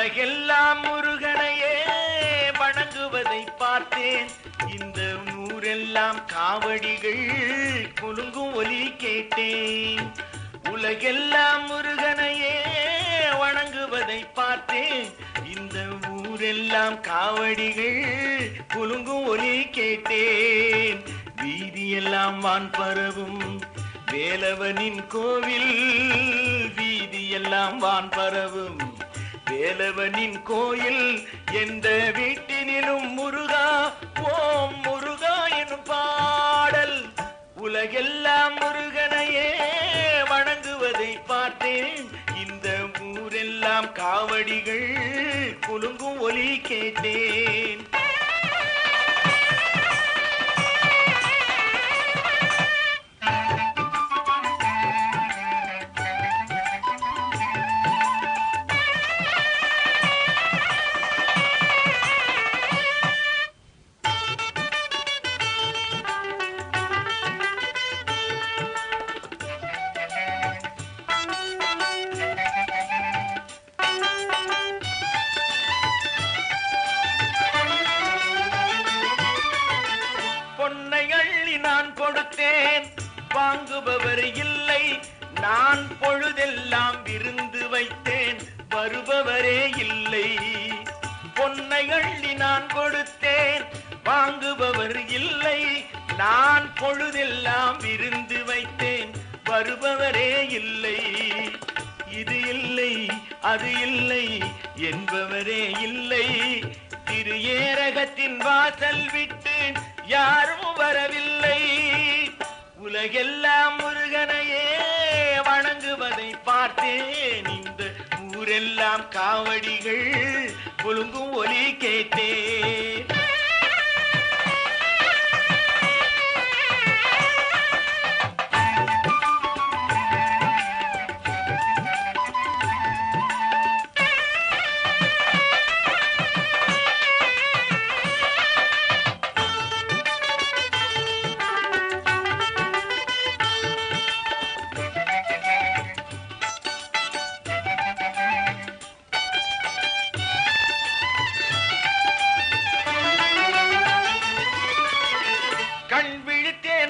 உலகெல்லாம் முருகனையே வணங்குவதை பார்த்தேன். இந்த ஊரெல்லாம் காவடிகள் குலுங்கும் ஒலி கேட்டேன். உலகெல்லாம் முருகனையே வணங்குவதை பார்த்தேன். இந்த ஊரெல்லாம் காவடிகள் குலுங்கும் ஒலி கேட்டேன். வீதியெல்லாம் வான் பரவும் வேலவனின் கோவில், வீதியெல்லாம் வான் பரவும் வேலவனின் கோயில். எந்த வீட்டினிலும் முருகா ஓம் முருகா எனும் பாடல். உலகெல்லாம் முருகனையே வணங்குவதை பார்த்தேன். இந்த ஊரெல்லாம் காவடிகள் குலுங்கும் ஒலி கேட்டேன். நான் கொடுத்தேன் வாங்குபவர் இல்லை. நான் பொழுதெல்லாம் விருந்து வைத்தேன் வருபவரே இல்லை. பொன்னை அள்ளி நான் கொடுத்தேன் வாங்குபவர் இல்லை. நான் பொழுதெல்லாம் விருந்து வைத்தேன் வருபவரே இல்லை. இது இல்லை அது இல்லை என்பவரே இல்லை. திரு ஏரகத்தின் வாசல் விட்டு யாரும் வரவில்லை. உலகெல்லாம் முருகனையே வணங்குவதை பார்த்தேன். இந்த ஊரெல்லாம் காவடிகள் குலுங்கும் ஒலி கேட்டேன்.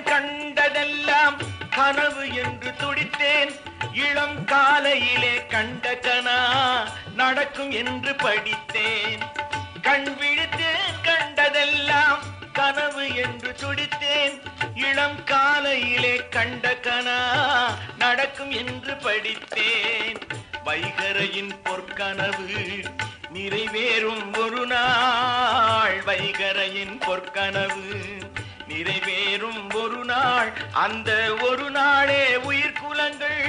கண்டதெல்லாம் கனவு என்று துடித்தேன். இளம் காலையிலே கண்ட கனா நடக்கும் என்று படித்தேன். கண் விழித்தேன் கண்டதெல்லாம் கனவு என்று துடித்தேன். இளம் காலையிலே கண்ட கனா நடக்கும் என்று படித்தேன். வைகரையின் பொற்கனவு நிறைவேறும் ஒரு நாள். வைகரையின் பொற்கனவு நிறைவேறும் ஒரு நாள். அந்த ஒரு நாளே உயிர் குலங்கள்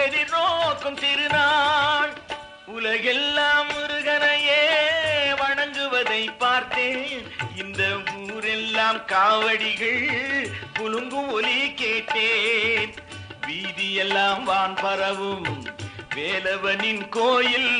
எதிர்நோக்கும் திருநாள். உலகெல்லாம் முருகனையே வணங்குவதை பார்த்தேன். இந்த ஊரெல்லாம் காவடிகள் குலுங்கும் ஒலி கேட்டேன். வீதியெல்லாம் வான் பரவும் வேலவனின் கோயில்.